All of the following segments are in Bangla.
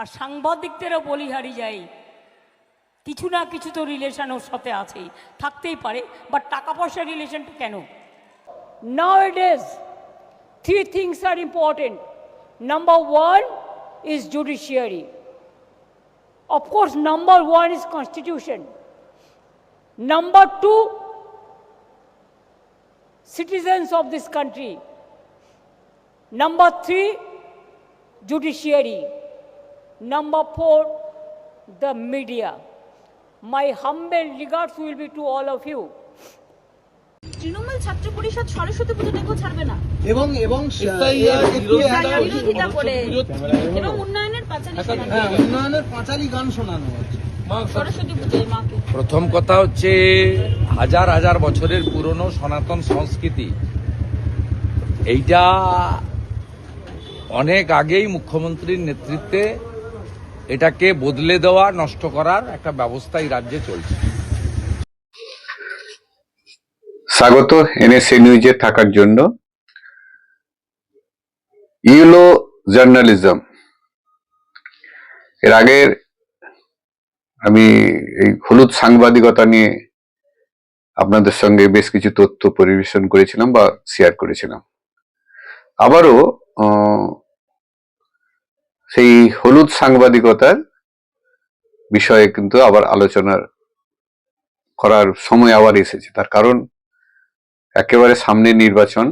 আর সাংবাদিকদেরও বলিহারি যাই, কিছু না কিছু তো রিলেশন ওর সাথে আছেই, থাকতেই পারে, বাট টাকা পয়সার রিলেশনটা কেন? Nowadays, three things are important. Number one is judiciary. Of course, number one is constitution. Number two, citizens of this country. Number three, judiciary. Number four, the media. My humble regards will be to all of you. Trinamool ছাত্র পরিষদ সরস্বতী পুজো দেখো ছাড়বে না এবং বিরোধিতা করে এবং উন্নয়নের পাঁচালী শোনানো উন্নয়নের পাঁচালী গান শোনানো হচ্ছে সরস্বতী পুজোয় মাকে। প্রথম কথা হচ্ছে হাজার হাজার বছরের পুরনো সনাতন সংস্কৃতি, এইটা অনেক আগেই মুখ্যমন্ত্রীর নেতৃত্বে এটাকে বদলে দেওয়া, নষ্ট করার একটা ব্যবস্থা এই রাজ্যে চলছে। স্বাগত এনএসএ নিউজে থাকার জন্য। ইউলো জার্নালিজম এর আগের আমি এই হলুদ সাংবাদিকতা নিয়ে আপনাদের সঙ্গে বেশ কিছু তথ্য পরিবেশন করেছিলাম বা শেয়ার করেছিলাম। আবারও সেই হলুদ সাংবাদিকতার বিষয়ে কিন্তু আবার আলোচনা করার সময় আবার এসেছে। তার কারণ একেবারে সামনে নির্বাচন,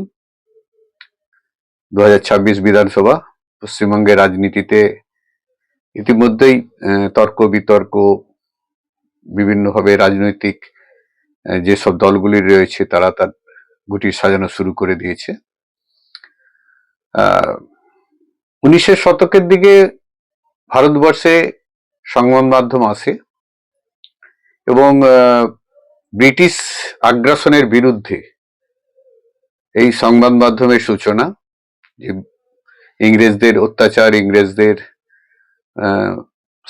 2026 বিধানসভা। পশ্চিমবঙ্গের রাজনীতিতে ইতিমধ্যেই তর্ক বিতর্ক, বিভিন্নভাবে রাজনৈতিক যেসব দলগুলি রয়েছে তারা তার গুটি সাজানো শুরু করে দিয়েছে। 19 শতকের দিকে ভারতবর্ষে সংবাদ মাধ্যম আসে এবং ব্রিটিশ আগ্রাসনের বিরুদ্ধে এই সংবাদ মাধ্যমের সূচনা। যে ইংরেজদের অত্যাচার, ইংরেজদের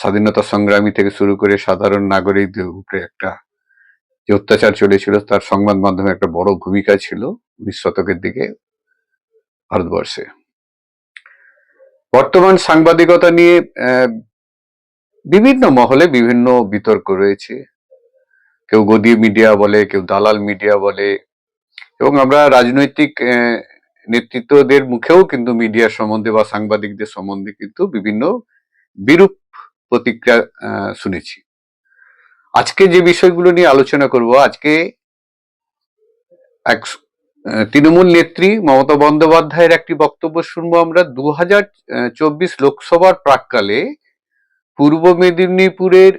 স্বাধীনতা সংগ্রামী থেকে শুরু করে সাধারণ নাগরিকদের উপরে একটা যে অত্যাচার চলেছিল, তার সংবাদ মাধ্যমে একটা বড় ভূমিকা ছিল 19 শতকের দিকে ভারতবর্ষে। বর্তমান সাংবাদিকতা নিয়ে বিভিন্ন মহলে বিভিন্ন বিতর্ক রয়েছে। কেউ গদি মিডিয়া বলে, কেউ দালাল মিডিয়া বলে, এবং আমরা রাজনৈতিক নেতৃত্বদের মুখেও কিন্তু মিডিয়া সম্বন্ধে বা সাংবাদিকদের সম্বন্ধে কিন্তু বিভিন্ন বিরূপ প্রতিক্রিয়া শুনেছি। আজকে যে বিষয়গুলো নিয়ে আলোচনা করব, আজকে এক তৃণমূল নেত্রী মমতা বন্দ্যোপাধ্যায়ের একটি বক্তব্য শুনবো আমরা। 2024 লোকসভার প্রাক্কালে পূর্ব মেদিনীপুরের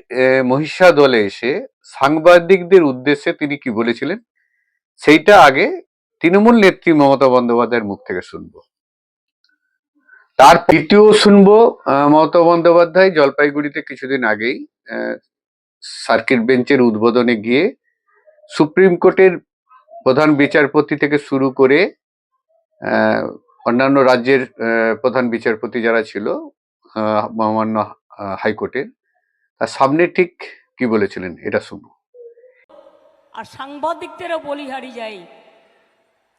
মহিষাদলে এসে সাংবাদিকদের উদ্দেশ্যে তিনি কি বলেছিলেন, সেইটা আগে তৃণমূল নেত্রী মমতা বন্দ্যোপাধ্যায়ের মুখ থেকে শুনবো। তার দ্বিতীয় শুনবো মমতা বন্দ্যোপাধ্যায় জলপাইগুড়িতে কিছুদিন আগেই সার্কিট বেঞ্চের উদ্বোধনে গিয়ে সুপ্রিম কোর্টের প্রধান বিচারপতি থেকে শুরু করে অন্যান্য রাজ্যের প্রধান বিচারপতি যারা ছিল মহামান্য হাইকোর্টের, তার সামনে ঠিক কি বলেছিলেন এটা শুনবো। আর সাংবাদিকদেরও বলিহারি যাই,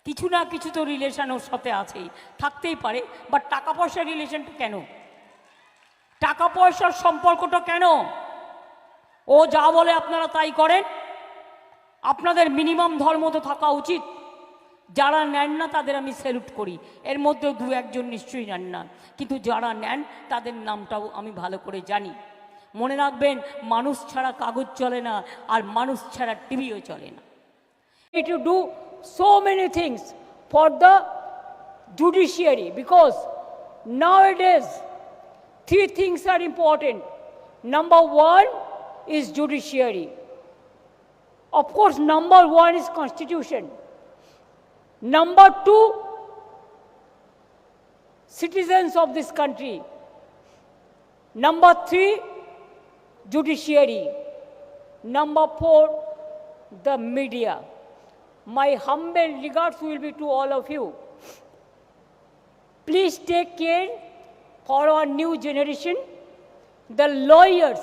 কিছু না কিছু তো রিলেশন ওর সাথে আছেই, থাকতেই পারে, বাট টাকা পয়সার রিলেশনটা কেন? টাকা পয়সার সম্পর্কটা কেন? ও যা বলে আপনারা তাই করেন? আপনাদের মিনিমাম ধর্ম তো থাকা উচিত। যারা নেন না তাদের আমি স্যালুট করি, এর মধ্যে দু একজন নিশ্চয়ই নেন না, কিন্তু যারা নেন তাদের নামটাও আমি ভালো করে জানি। মনে রাখবেন, মানুষ ছাড়া কাগজ চলে না, আর মানুষ ছাড়া টিভিও চলে না। To do so many things for the judiciary, because nowadays three things are important. Number one is judiciary. Of course, number one is constitution. Number two, citizens of this country. Number three, judiciary. Number four, the media. My humble regards will be to all of you. Please take care for our new generation. The lawyers,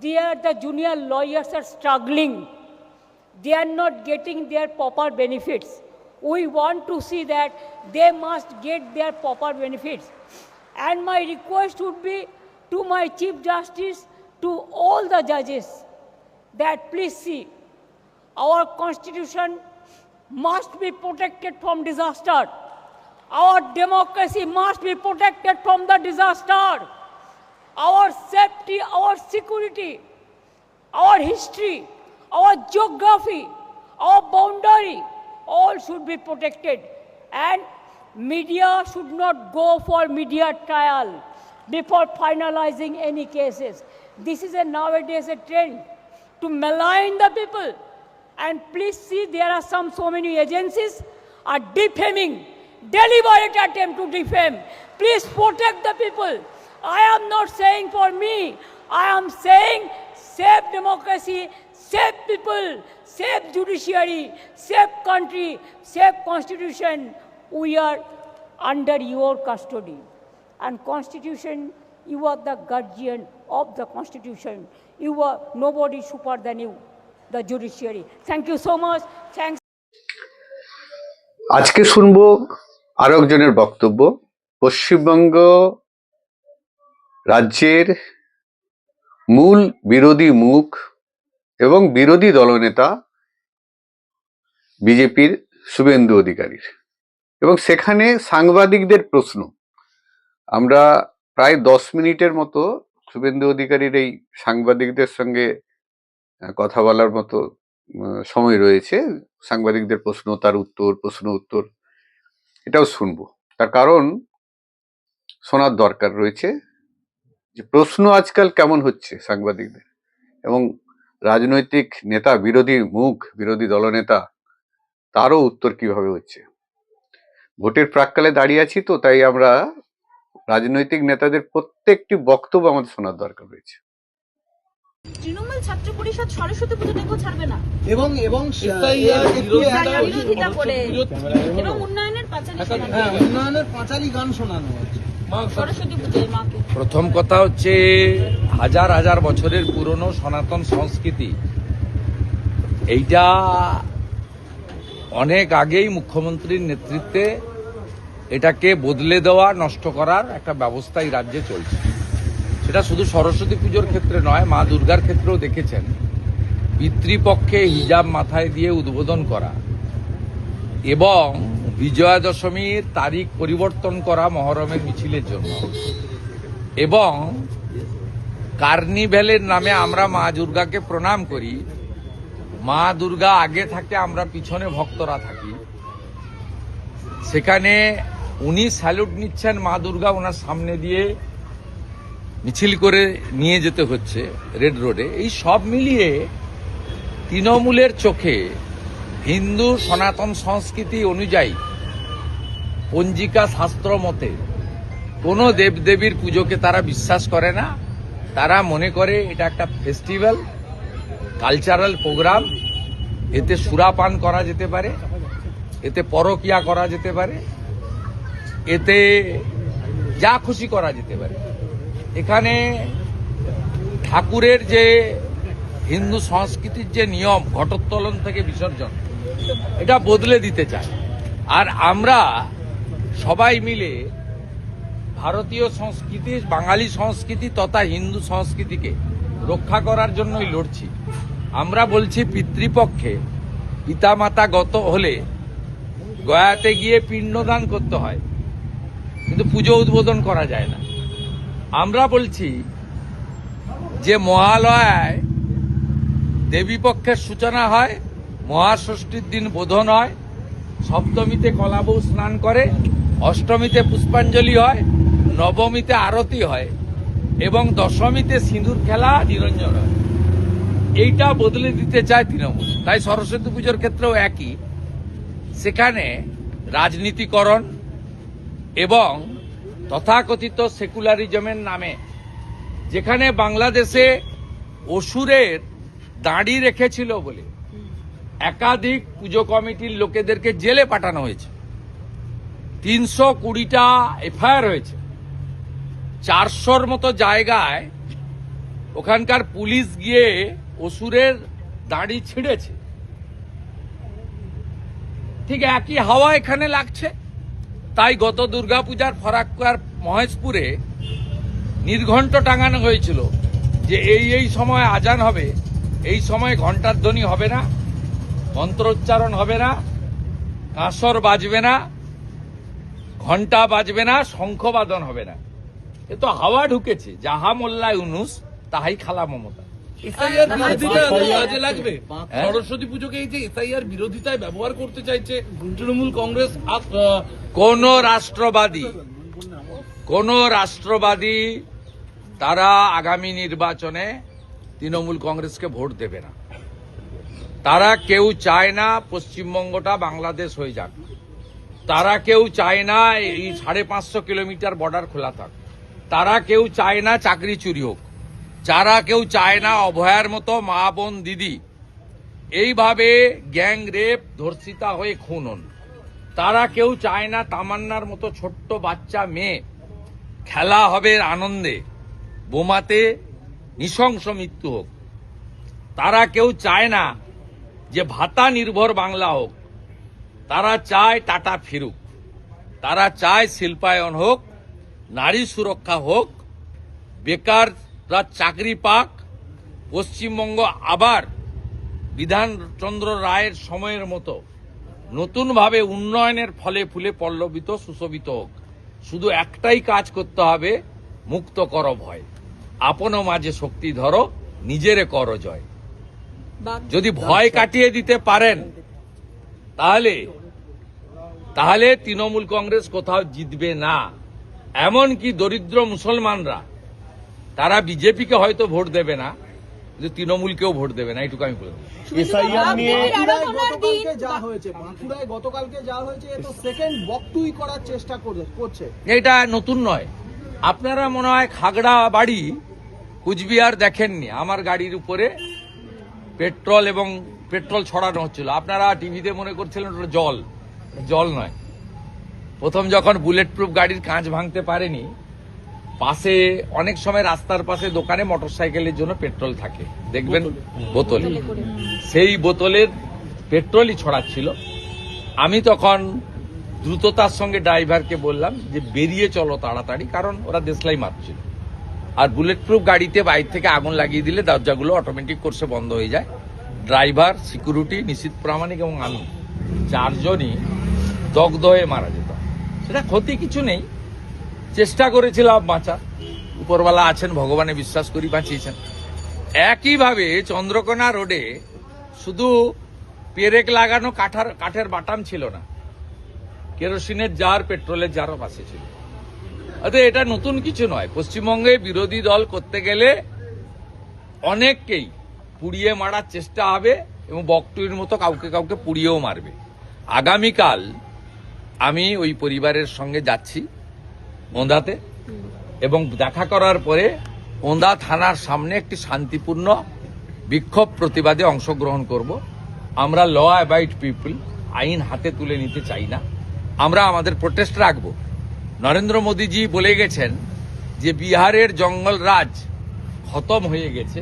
the junior lawyers are struggling. They are not getting their proper benefits. We want to see that they must get their proper benefits. And my request would be to my Chief Justice, to all the judges, that please see, our constitution must be protected from disaster. Our democracy must be protected from the disaster. Our safety, our security, our history, our geography, our boundary, all should be protected. And media should not go for media trial before finalizing any cases. This is nowadays a trend to malign the people. And please see, there are so many agencies are defaming, deliberate attempt to defame. Please protect the people. I am not saying for me. I am saying save democracy, save people, save judiciary, save country, save constitution. We are under your custody. And constitution, you are the guardian of the constitution. You are nobody super than you, the judiciary. Thank you so much. Thanks. আজকে শুনবো আরো একজনের বক্তব্য। পশ্চিমবঙ্গ রাজ্যের মূল বিরোধী মুখ এবং বিরোধী দলনেতা বিজেপির শুভেন্দু অধিকারীর, এবং সেখানে সাংবাদিকদের প্রশ্ন। আমরা প্রায় 10 মিনিটের মতো শুভেন্দু অধিকারীর এই সাংবাদিকদের সঙ্গে কথা বলার মতো সময় রয়েছে। সাংবাদিকদের প্রশ্ন, তার উত্তর, প্রশ্ন উত্তর, এটাও শুনবো। তার কারণ শোনার দরকার রয়েছে যে প্রশ্ন আজকাল কেমন হচ্ছে সাংবাদিকদের, এবং রাজনৈতিক নেতা, বিরোধী মুখ, বিরোধী দলনেতা, তারও উত্তর কিভাবে হচ্ছে। ভোটের প্রাক্কালে দাঁড়িয়ে আছি, তো তাই আমরা রাজনৈতিক নেতাদের প্রত্যেকটি বক্তব্য আমাদের শোনার দরকার রয়েছে। তৃণমূল ছাত্র পরিষদ সরস্বতী পুজো দেখো ছাড়বে না এবং বিরোধিতা করে এবং উন্নয়নের পাঁচালী শোনানো হ্যাঁ, উন্নয়নের পাঁচালী গান শোনানো হচ্ছে সরস্বতী পুজোয় মাকে। প্রথম কথা হচ্ছে, হাজার হাজার বছরের পুরনো সনাতন সংস্কৃতি, এইটা অনেক আগেই মুখ্যমন্ত্রীর নেতৃত্বে এটাকে বদলে দেওয়া, নষ্ট করার একটা ব্যবস্থা এই রাজ্যে চলছে। সেটা শুধু সরস্বতী পুজোর ক্ষেত্রে নয়, মা দুর্গার ক্ষেত্রেও দেখেছেন। পিতৃপক্ষে হিজাব মাথায় দিয়ে উদ্বোধন করা এবং বিজয়া দশমীর তারিখ পরিবর্তন করা মহরমের মিছিলের জন্য, এবং কার্নিভ্যালের নামে আমরা মা দুর্গাকে প্রণাম করি। মা দুর্গা আগে থাকে, আমরা পিছনে ভক্তরা থাকি। সেখানে উনি স্যালুট নিচ্ছেন, মা দুর্গা ওনার সামনে দিয়ে মিছিল করে নিয়ে যেতে হচ্ছে রেড রোডে। এই সব মিলিয়ে তৃণমূলের চোখে হিন্দু সনাতন সংস্কৃতি অনুযায়ী, পঞ্জিকা শাস্ত্র মতে কোনো দেবদেবীর পুজোকে তারা বিশ্বাস করে না। তারা মনে করে এটা একটা ফেস্টিভ্যাল, কালচারাল প্রোগ্রাম। এতে সুরাপান করা যেতে পারে, এতে পরকিয়া করা যেতে পারে, এতে যা খুশি করা যেতে পারে। এখানে ঠাকুরের যে হিন্দু সংস্কৃতির যে নিয়ম, ঘটোত্তোলন থেকে বিসর্জন, এটা বদলে দিতে চায়। আর আমরা সবাই মিলে ভারতীয় সংস্কৃতি, বাঙালি সংস্কৃতি তথা হিন্দু সংস্কৃতিকে রক্ষা করার জন্যই লড়ছি। আমরা বলছি, পিতৃপক্ষে পিতামাতা গত হলে গয়াতে গিয়ে পিণ্ডদান করতে হয়, কিন্তু পুজো উদ্বোধন করা যায় না। আমরা বলছি যে মহালয়ায় দেবীপক্ষের সূচনা হয়, মহাষষ্ঠীর দিন বোধন হয়, সপ্তমীতে কলাবউ স্নান করে, অষ্টমীতে পুষ্পাঞ্জলি হয়, নবমীতে আরতি হয় এবং দশমীতে সিঁদুর খেলা, নিরঞ্জন হয়। এইটা বদলে দিতে চায় তৃণমূল। তাই সরস্বতী পুজোর ক্ষেত্রেও একই। সেখানে রাজনীতিকরণ এবং তথাকথিত সেকুলারিজমের নামে, যেখানে বাংলাদেশে অসুরের দাঁড়ি রেখেছিল বলে একাধিক পুজো কমিটির লোকেদেরকে জেলে পাঠানো হয়েছে, 320টা এফআইআর হয়েছে, 400-র মতো জায়গায় ওখানকার পুলিশ গিয়ে অসুরের দাঁড়ি ছিঁড়েছে। ঠিক একই হাওয়া এখানে লাগছে। তাই গত দুর্গাপূজার ফরাক্কার মহেশপুরে নির্ঘণ্ট টাঙানো হয়েছিল যে এই সময় আজান হবে, এই সময় ঘণ্টার ধ্বনি হবে না, মন্ত্রোচ্চারণ হবে না, কাঁসর বাজবে না, ঘণ্টা বাজবে না, শঙ্খবাদন হবে না। এ তো হাওয়া ঢুকেছে, যাহা মোল্লা ইউনুস তাহাই খালা মমতা। এসআইআর বিরোধিতায় কাজে লাগবে। হ্যাঁ? সরস্বতী পুজোকে এই যে এসআইআর বিরোধিতায় ব্যবহার করতে চাইছে তৃণমূল কংগ্রেস, কোন রাষ্ট্রবাদী তারা আগামী নির্বাচনে তৃণমূল কংগ্রেসকে ভোট দেবে না। তারা কেউ চায় না পশ্চিমবঙ্গটা বাংলাদেশ হয়ে যাক, তারা কেউ চায় না এই 550 কিলোমিটার বর্ডার খোলা থাক, তারা কেউ চায় না চাকরি চুরি হোক, যারা কেউ চায় না অভয়ার মতো মা বোন দিদি এইভাবে গ্যাং রেপ ধর্ষিতা হয়ে খুন হন, তারা কেউ চায় না তামান্নার মতো ছোট্ট বাচ্চা মেয়ে খেলা হবে আনন্দে বোমাতে নৃশংস মৃত্যু হোক, তারা কেউ চায় না যে ভাতা নির্ভর বাংলা হোক, তারা চায় টাটা ফিরুক, তারা চায় শিল্পায়ন হোক, নারী সুরক্ষা হোক, বেকাররা চাকরি পাক, পশ্চিমবঙ্গ আবার বিধানচন্দ্র রায়ের সময়ের মতো নতুনভাবে উন্নয়নের ফলে ফুলে পল্লবিত সুশোভিত হোক। শুধু একটাই কাজ করতে হবে, মুক্ত কর ভয়, আপন মাঝে শক্তি ধরো, নিজেরে কর জয়। যদি ভয় কাটিয়ে দিতে পারেন তাহলে তৃণমূল কংগ্রেস কোথাও জিতবে না। এমনকি দরিদ্র মুসলমানরা তারা বিজেপিকে হয়তো ভোট দেবে না, কিন্তু তৃণমূলকেও ভোট দেবে না, এইটুকু আমি বলবো। এসআইআর নিয়ে গতকালকে যা হয়েছে, বাঁকুড়ায় গতকালকে যা হয়েছে, এ তো সেকেন্ড বক্তুই করার চেষ্টা করছে। এটা নতুন নয়। আপনারা মনে হয় খাগড়া বাড়ি কুচবিহার দেখেননি, আমার গাড়ির উপরে পেট্রোল ছড়ানো হচ্ছিল, আপনারা টিভিতে মনে করছিলেন ওটা জল নয়। প্রথম যখন বুলেট প্রুফ গাড়ির কাঁচ ভাঙতে পারেনি, পাশে অনেক সময় রাস্তার পাশে দোকানে মোটরসাইকেলের জন্য পেট্রোল থাকে, দেখবেন বোতলে, সেই বোতলের পেট্রোলই ছড়াচ্ছিল। আমি তখন দ্রুততার সঙ্গে ড্রাইভারকে বললাম যে বেরিয়ে চলো তাড়াতাড়ি, কারণ ওরা দেশলাই মারছিল। আর বুলেট প্রুফ গাড়িতে বাইরে থেকে আগুন লাগিয়ে দিলে দরজাগুলো অটোমেটিক কোর্সে বন্ধ হয়ে যায়। ড্রাইভার, সিকিউরিটি, নিশীথ প্রামাণিক এবং আমি চারজনই দগ্ধ হয়ে মারা যেত। সেটা ক্ষতি কিছু নেই, চেষ্টা করেছিলাম বাঁচা, উপরওয়ালা আছেন, ভগবানে বিশ্বাস করি বাঁচিয়েছেন। একইভাবে চন্দ্রকোনা রোডে শুধু পেরেক লাগানো কাঠের বাটাম ছিল না, কেরোসিনের জার, পেট্রোলের জারও পাশে ছিল। অতএব এটা নতুন কিছু নয়। পশ্চিমবঙ্গে বিরোধী দল করতে গেলে অনেককেই পুড়িয়ে মারার চেষ্টা হবে এবং বকটুইর মতো কাউকে কাউকে পুড়িয়েও মারবে। আগামীকাল আমি ওই পরিবারের সঙ্গে যাচ্ছি ওন্দাতে, এবং দেখা করার পরে ওন্দা থানার সামনে একটি শান্তিপূর্ণ বিক্ষোভ প্রতিবাদে অংশগ্রহণ করব। আমরা ল অ্যাবাইড পিপল, আইন হাতে তুলে নিতে চাই না, আমরা আমাদের প্রোটেস্ট রাখব। নরেন্দ্র মোদীজি বলে গেছেন যে বিহারের জঙ্গল রাজ খতম হয়ে গেছে,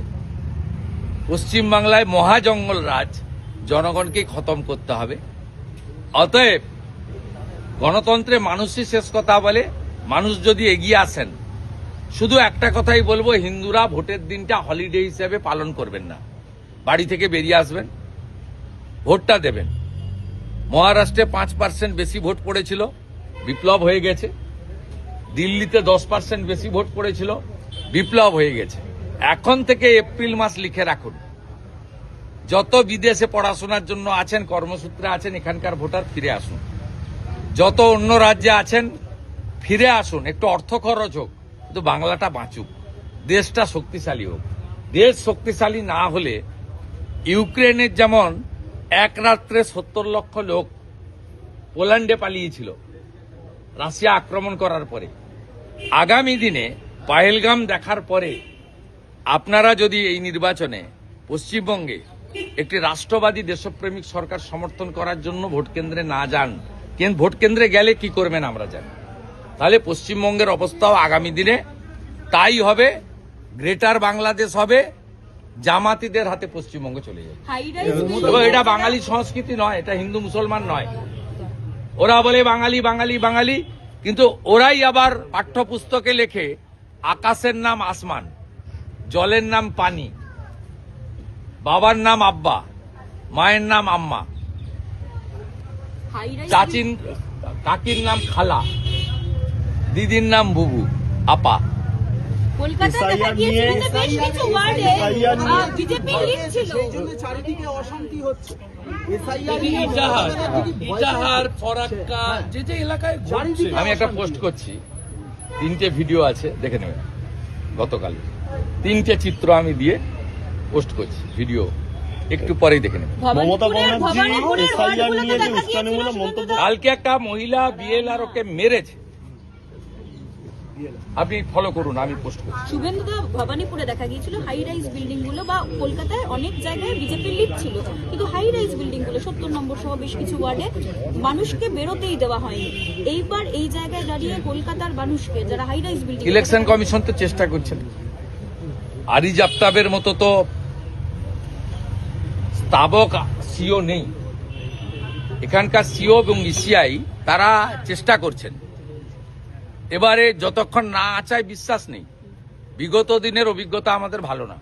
পশ্চিমবাংলায় মহা জঙ্গল রাজ জনগণকে খতম করতে হবে। অতএব গণতন্ত্রে মানুষই শেষ কথা বলে, মানুষ যদি এগিয়ে আসেন, শুধু একটা কথাই বলবো, হিন্দুরা ভোটের দিনটা হলিডে হিসেবে পালন করবেন না, বাড়ি থেকে বেরিয়ে আসবেন, ভোটটা দেবেন। মহারাষ্ট্রে 5% বেশি ভোট পড়েছিল, বিপ্লব হয়ে গেছে। দিল্লিতে 10% বেশি ভোট পড়েছিল, বিপ্লব হয়ে গেছে। এখন থেকে এপ্রিল মাস লিখে রাখুন, যত বিদেশে পড়াশোনার জন্য আছেন, কর্মসূত্রে আছেন, এখানকার ভোটার ফিরে আসুন। যত অন্য রাজ্যে আছেন ফিরে আসুন, একটু অর্থ খরচ হোক, কিন্তু বাংলাটা বাঁচুক, দেশটা শক্তিশালী হোক। দেশ শক্তিশালী না হলে ইউক্রেনের যেমন এক রাত্রে 70 লক্ষ লোক পোল্যান্ডে পালিয়েছিল রাশিয়া আক্রমণ করার পরে, আগামী দিনে পাহেলগাম দেখার পরে আপনারা যদি এই নির্বাচনে পশ্চিমবঙ্গে একটি রাষ্ট্রবাদী দেশপ্রেমিক সরকার সমর্থন করার জন্য ভোট কেন্দ্রে না যান, ভোট কেন্দ্রে গেলে কি করবেন আমরা জানি, তাহলে পশ্চিমবঙ্গের অবস্থাও আগামী দিনে তাই হবে। গ্রেটার বাংলাদেশ হবে, জামাতিদের হাতে পশ্চিমবঙ্গ চলে যাবে। এবং এটা বাঙালি সংস্কৃতি নয়, এটা হিন্দু মুসলমান নয়। ওরা বলে বাঙালি বাঙালি বাঙালি, কিন্তু ওরাই আবার পাঠ্যপুস্তকে লেখে আকাশের নাম আসমান, জলের নাম পানি, বাবার নাম আব্বা, মায়ের নাম আম্মা, চাচিন কাকির নাম খালা, দিদির নাম বুবু, আপা। কলকাতায় দেখা গিয়েছিল যে বেশ কিছু ওয়ার্ডে বিজেপি লিড ছিল। সেই জন্য চারিদিকে অশান্তি হচ্ছে। SIR ইটাহার, ফরাক্কা, যে যে এলাকায় ঘটছে। আমি একটা পোস্ট করছি, 3টে ভিডিও আছে, দেখে নেবেন। গতকাল 3টে চিত্র আমি দিয়ে পোস্ট করছি, ভিডিও একটু পরেই দেখে নেবেন। কালকে একটা মহিলা বিএলআর ওকে মেরেছে, আপনি ফলো করুন, আমি পোস্ট করছি। শুভেন্দুদা, ভবানীপুরে দেখা গিয়েছিল হাই রাইজ বিল্ডিং গুলো বা কলকাতায় অনেক জায়গায় বিজেপি লিড ছিল, কিন্তু হাই রাইজ বিল্ডিং গুলো 70 নম্বর সহ বেশ কিছু ওয়ার্ডে মানুষকে বেরোতেই দেওয়া হয়নি। এইবার এই জায়গায় দাঁড়িয়ে কলকাতার মানুষকে যারা high rise building, election commission তো চেষ্টা করছেন, আরিজ আফতাবের মতো তো স্থাবক সিও নেই, এখানকার সিও এবং ইসিআই তারা চেষ্টা করছেন। এবারে যতক্ষণ না আচায় বিশ্বাস নেই, বিগত দিনের অভিজ্ঞতা আমাদের ভালো না।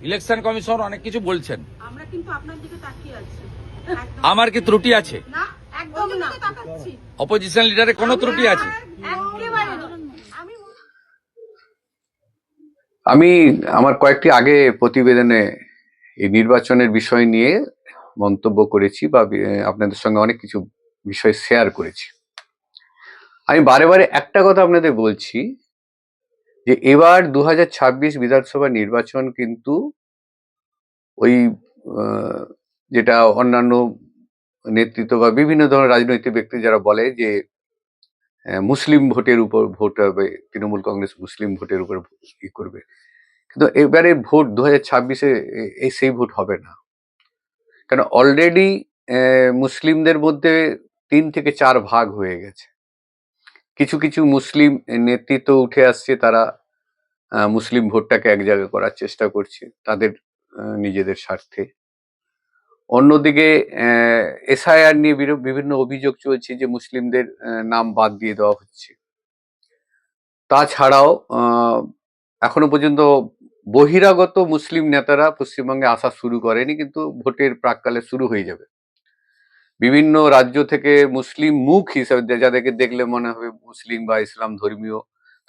ইলেকশন কমিশন অনেক কিছু বলছেন, আমরা কিন্তু আপনার দিকে তাকিয়ে আছি। আমার কি ত্রুটি আছে? না, একদম না, তাকাচ্ছি অপোজিশন লিডারের কোনো ত্রুটি আছে? একেবারে আমি আমার কয়েকটি আগে প্রতিবেদনে এই নির্বাচনের বিষয় নিয়ে মন্তব্য করেছি বা আপনাদের সঙ্গে অনেক কিছু বিষয় শেয়ার করেছি। আমি বারে বারে একটা কথা আপনাদের বলছি যে এবার 2026 বিধানসভা নির্বাচন কিন্তু ওই যেটা অন্যান্য নেতৃত্ব বা বিভিন্ন ধরনের রাজনৈতিক ব্যক্তি যারা বলে যে মুসলিম ভোটের উপর ভোট হবে, তৃণমূল কংগ্রেস মুসলিম ভোটের উপর ই করবে, কিন্তু এবারে ভোট 2026-এ সেই ভোট হবে না। কারণ অলরেডি মুসলিমদের মধ্যে 3 থেকে 4 ভাগ হয়ে গেছে। কিছু কিছু মুসলিম নেতৃত্ব উঠে আসছে, তারা মুসলিম ভোটটাকে এক জায়গায় করার চেষ্টা করছে তাদের নিজেদের স্বার্থে। অন্যদিকে SIR নিয়ে বিভিন্ন অভিযোগ চলছে যে মুসলিমদের নাম বাদ দিয়ে দেওয়া হচ্ছে। তাছাড়াও এখনো পর্যন্ত বহিরাগত মুসলিম নেতারা পশ্চিমবঙ্গে আসা শুরু করেনি, কিন্তু ভোটের প্রাক্কালে শুরু হয়ে যাবে। বিভিন্ন রাজ্য থেকে মুসলিম মুখ হিসাবে যাদেরকে দেখলে মনে হবে মুসলিম বা ইসলাম ধর্মীয়,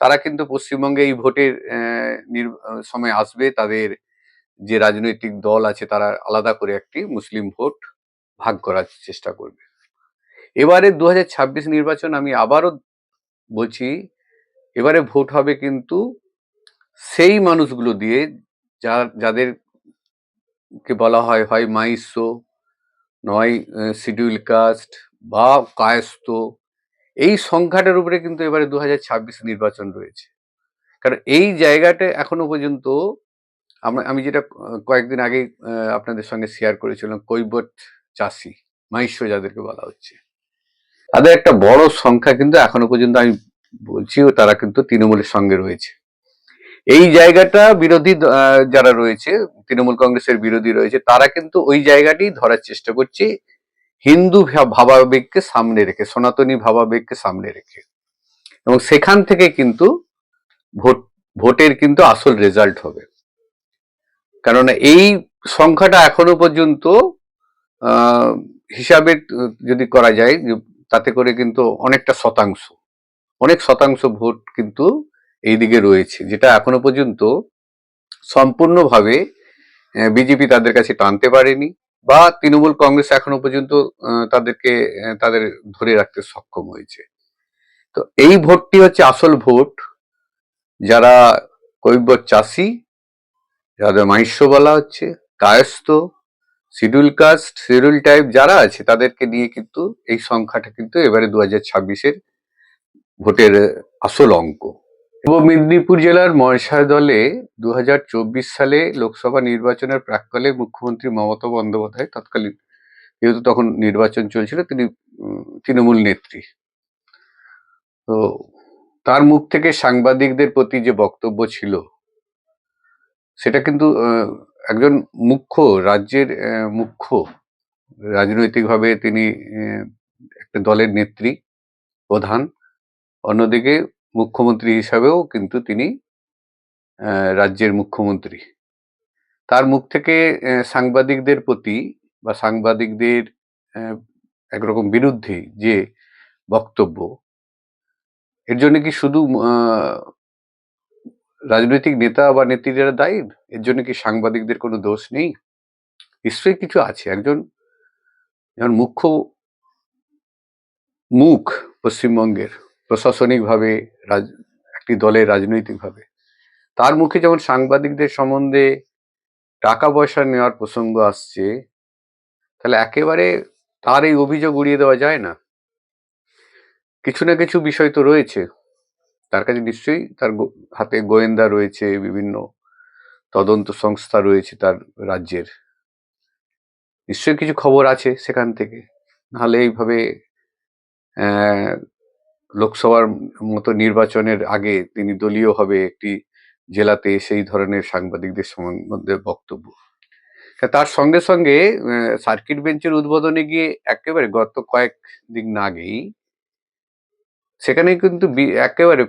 তারা কিন্তু পশ্চিমবঙ্গে এই ভোটের সময় আসবে। তাদের যে রাজনৈতিক দল আছে তারা আলাদা করে একটি মুসলিম ভোট ভাগ করার চেষ্টা করবে। এবারে 2026 নির্বাচন, আমি আবারও বলছি, এবারে ভোট হবে কিন্তু সেই মানুষগুলো দিয়ে যাদেরকে বলা হয় হয় মাইস্য, নয় শিডিউল কাস্ট বা কায়স্থ। এই সংখ্যাটার উপরে কিন্তু এবারে 2026 নির্বাচন রয়েছে। কারণ এই জায়গাটা এখনো পর্যন্ত আমি যেটা কয়েকদিন আগে আপনাদের সঙ্গে শেয়ার করেছিলাম, কৈবট চাষি, মাইস্য যাদেরকে বলা হচ্ছে, তাদের একটা বড় সংখ্যা কিন্তু এখনো পর্যন্ত আমি বলছি তারা কিন্তু তৃণমূলের সঙ্গে রয়েছে। এই জায়গাটা বিরোধী যারা রয়েছে, তৃণমূল কংগ্রেসের বিরোধী রয়েছে, তারা কিন্তু ওই জায়গাটি ধরার চেষ্টা করছে হিন্দু ভাবাবেগকে সামনে রেখে, সনাতনী ভাবাবেগকে সামনে রেখে, এবং সেখান থেকে কিন্তু ভোটের কিন্তু আসল রেজাল্ট হবে। কারণ এই সংখ্যাটা এখনো পর্যন্ত হিসাবে যদি করা যায়, তাতে করে কিন্তু অনেক শতাংশ ভোট কিন্তু এইদিকে রয়েছে, যেটা এখনো পর্যন্ত সম্পূর্ণভাবে বিজেপি তাদের কাছে টানতে পারেনি, বা তৃণমূল কংগ্রেস এখনো পর্যন্ত তাদের ধরে রাখতে সক্ষম হয়েছে। তো এই ভোটটি হচ্ছে আসল ভোট। যারা কৈবট চাষি, যাদের মাইস্য বলা হচ্ছে, কায়স্থ, শিডিউল কাস্ট, শিডিউল টাইপ যারা আছে, তাদেরকে নিয়ে কিন্তু এই সংখ্যাটা কিন্তু এবারে 2026-এর ভোটের আসল অঙ্ক। পূর্ব মেদিনীপুর জেলার মহেশাদলে 2024 সালে লোকসভা নির্বাচনের প্রাক্কালে মুখ্যমন্ত্রী মমতা বন্দ্যোপাধ্যায়, তৎকালীন যেহেতু তখন নির্বাচন চলছিল, তিনি তৃণমূল নেত্রী, তো তার মুখ থেকে সাংবাদিকদের প্রতি যে বক্তব্য ছিল, সেটা কিন্তু একজন রাজ্যের মুখ্য, রাজনৈতিকভাবে তিনি একটা দলের নেত্রী, প্রধান, অন্যদিকে মুখ্যমন্ত্রী হিসাবেও কিন্তু তিনি রাজ্যের মুখ্যমন্ত্রী। তার মুখ থেকে সাংবাদিকদের প্রতি বা সাংবাদিকদের একরকম বিরুদ্ধে যে বক্তব্য, এর জন্য কি শুধু রাজনৈতিক নেতা বা নেত্রীরা দায়ী? এর জন্য কি সাংবাদিকদের কোনো দোষ নেই? নিশ্চয়ই কিছু আছে। একজন যেমন মুখ পশ্চিমবঙ্গের প্রশাসনিকভাবে, একটি দলের রাজনৈতিকভাবে, তার মুখে যেমন সাংবাদিকদের সম্বন্ধে টাকা পয়সা নেওয়ার প্রসঙ্গ আসছে, তাহলে একেবারে তার এই অভিযোগ উড়িয়ে দেওয়া যায় না। কিছু না কিছু বিষয় তো রয়েছে তার কাছে, নিশ্চয়ই তার হাতে গোয়েন্দা রয়েছে, বিভিন্ন তদন্ত সংস্থা রয়েছে তার রাজ্যের, নিশ্চয়ই কিছু খবর আছে সেখান থেকে। নাহলে এইভাবে লোকসভার মতো নির্বাচনের আগে তিনি দলীয়ভাবে একটি জেলাতে সেই ধরনের সাংবাদিকদের সম্বন্ধে বক্তব্য। তার সঙ্গে সঙ্গে সার্কিট বেঞ্চের উদ্বোধনে গিয়ে একেবারে গত কয়েকদিন আগেই সেখানে কিন্তু একেবারে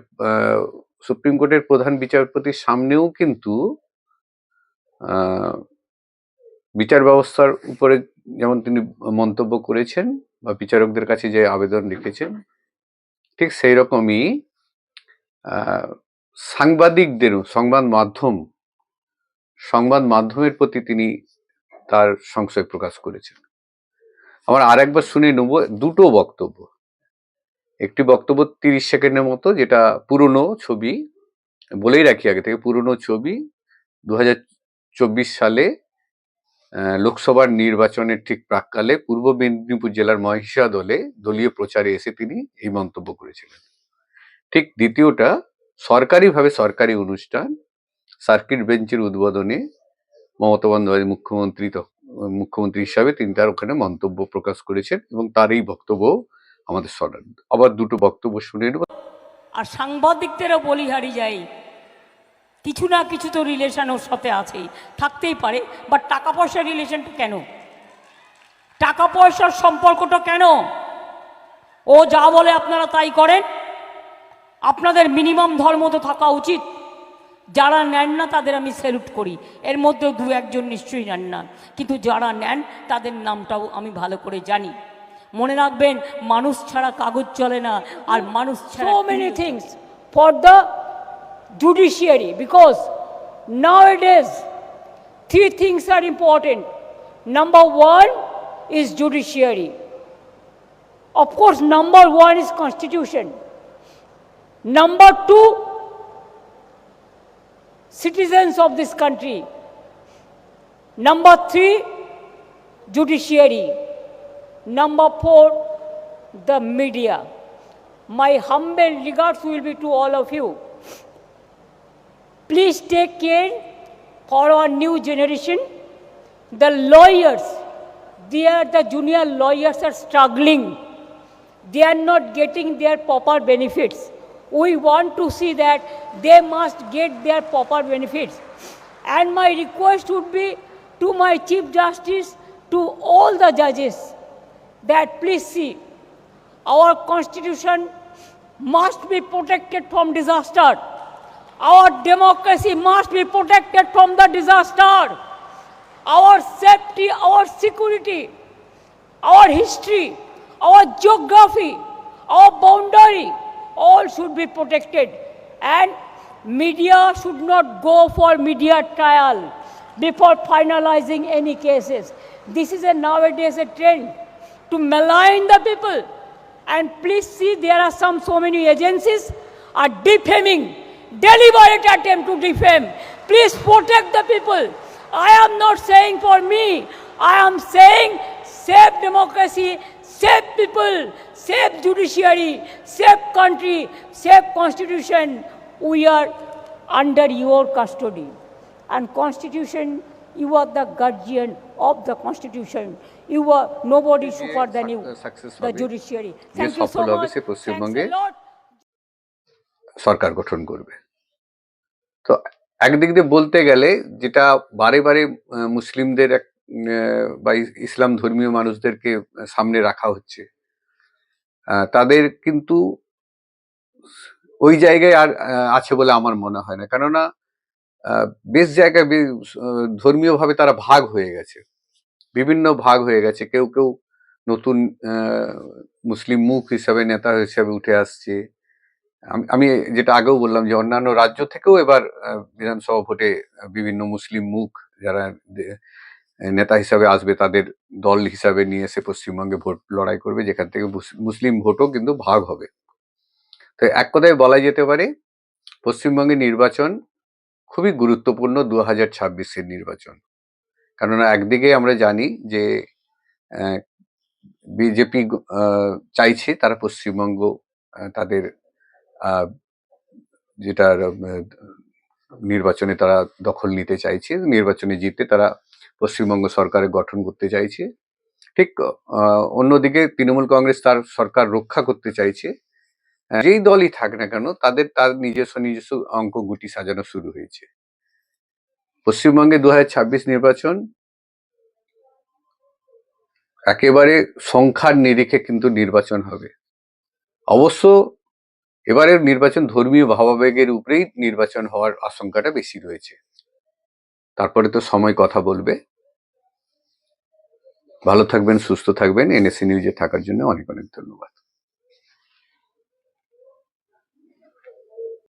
সুপ্রিম কোর্টের প্রধান বিচারপতির সামনেও কিন্তু বিচার ব্যবস্থার উপরে যেমন তিনি মন্তব্য করেছেন বা বিচারকদের কাছে যে আবেদন লিখেছেন, ঠিক সেই রকমই সাংবাদিকদেরও, সংবাদ মাধ্যমের প্রতি তিনি তার সংশয় প্রকাশ করেছেন। আমার আরেকবার শুনে নেব দুটো বক্তব্য। একটি বক্তব্য 30 সেকেন্ডের মতো, যেটা পুরনো ছবি, বলেই রাখি আগে থেকে, পুরনো ছবি 2024 সালে লোকসভার নির্বাচনের ঠিক প্রাককালে পূর্ব মেদিনীপুর জেলার মহিষাদলে দলীয় প্রচারে এসে তিনি এই মন্তব্য করেছিলেন। ঠিক দ্বিতীয়টা সরকারিভাবে, সরকারি অনুষ্ঠান, সার্কিট বেঞ্চের উদ্বোধনে মমতা বন্দ্যোপাধ্যায় মুখ্যমন্ত্রী হিসাবে তিনি তার ওখানে মন্তব্য প্রকাশ করেছেন এবং তার এই বক্তব্য আমাদের শোনান। আবার দুটো বক্তব্য শুনে নেব। আর সাংবাদিকদেরও বলিহারি যায়, কিছু না কিছু তো রিলেশন ওর সাথে আছেই, থাকতেই পারে, বাট টাকা পয়সার রিলেশনটা কেন? টাকা পয়সার সম্পর্কটা কেন? ও যা বলে আপনারা তাই করেন? আপনাদের মিনিমাম ধর্ম তো থাকা উচিত। যারা নেন না তাদের আমি স্যালুট করি, এর মধ্যেও দু একজন নিশ্চয়ই নেন না, কিন্তু যারা নেন তাদের নামটাও আমি ভালো করে জানি। মনে রাখবেন, মানুষ ছাড়া কাগজ চলে না, আর মানুষ ছাড়া so many things for the judiciary, because nowadays 3 things are important. Number 1 is judiciary. Of course, number 1 is constitution. Number 2, citizens of this country. Number 3, judiciary. Number 4, the media. My humble regards will be to all of you. Please take care for our new generation. The lawyers, the junior lawyers are struggling. They are not getting their proper benefits. We want to see that they must get their proper benefits. And my request would be to my Chief Justice, to all the judges, that please see, our constitution must be protected from disaster. Our democracy must be protected from the disaster. Our safety, our security, our history, our geography, our boundary, all should be protected. And media should not go for media trial before finalizing any cases. This is nowadays a trend to malign the people. And please see, there are so many agencies are defaming, deliberate attempt to defame. Please protect the people. I am not saying for me, I am saying save democracy, save people, save judiciary, save country, save constitution. We are under your custody. And constitution, you are the guardian of the constitution. You are nobody super than you, the judiciary. Thank you so much. Thanks a lot. সরকার গঠন করবে। তো একদিক দিয়ে বলতে গেলে, যেটা বারে বারে মুসলিমদের বা ইসলাম ধর্মীয় মানুষদেরকে সামনে রাখা হচ্ছে, তাদের কিন্তু ওই জায়গায় আর আছে বলে আমার মনে হয় না, কেননা বেশ জায়গায় ধর্মীয়ভাবে তারা ভাগ হয়ে গেছে, বিভিন্ন ভাগ হয়ে গেছে। কেউ কেউ নতুন মুসলিম মুখ হিসাবে, নেতা হিসাবে উঠে আসছে। আমি যেটা আগেও বললাম যে অন্যান্য রাজ্য থেকেও এবার বিধানসভা ভোটে বিভিন্ন মুসলিম মুখ যারা নেতা হিসাবে আসবে তাদের দল হিসাবে নিয়ে এসে পশ্চিমবঙ্গে ভোট লড়াই করবে, যেখান থেকে মুসলিম ভোটও কিন্তু ভাগ হবে। তো এক কথায় বলা যেতে পারে পশ্চিমবঙ্গের নির্বাচন খুবই গুরুত্বপূর্ণ 2026-এর নির্বাচন। কেননা একদিকে আমরা জানি যে বিজেপি চাইছে তারা পশ্চিমবঙ্গ তাদের যেটা নির্বাচনে তারা দখল নিতে চাইছে, নির্বাচনে জিতে তারা পশ্চিমবঙ্গ সরকারের গঠন করতে চাইছে। ঠিক অন্যদিকে তৃণমূল কংগ্রেস তার সরকার রক্ষা করতে চাইছে। যেই দলই থাক না কেন তার নিজস্ব অঙ্ক গুটি সাজানো শুরু হয়েছে। পশ্চিমবঙ্গে 2026 নির্বাচন একেবারে সংখ্যার নিরিখে কিন্তু নির্বাচন হবে। অবশ্য এবারের নির্বাচন ধর্মীয় ভাবাবেগের উপরেই নির্বাচন হওয়ার আশঙ্কাটা বেশি রয়েছে। তারপরে তো সময় কথা বলবে। ভালো থাকবেন, সুস্থ থাকবেন। এনএসসি নিউজে থাকার জন্য অনেক অনেক ধন্যবাদ।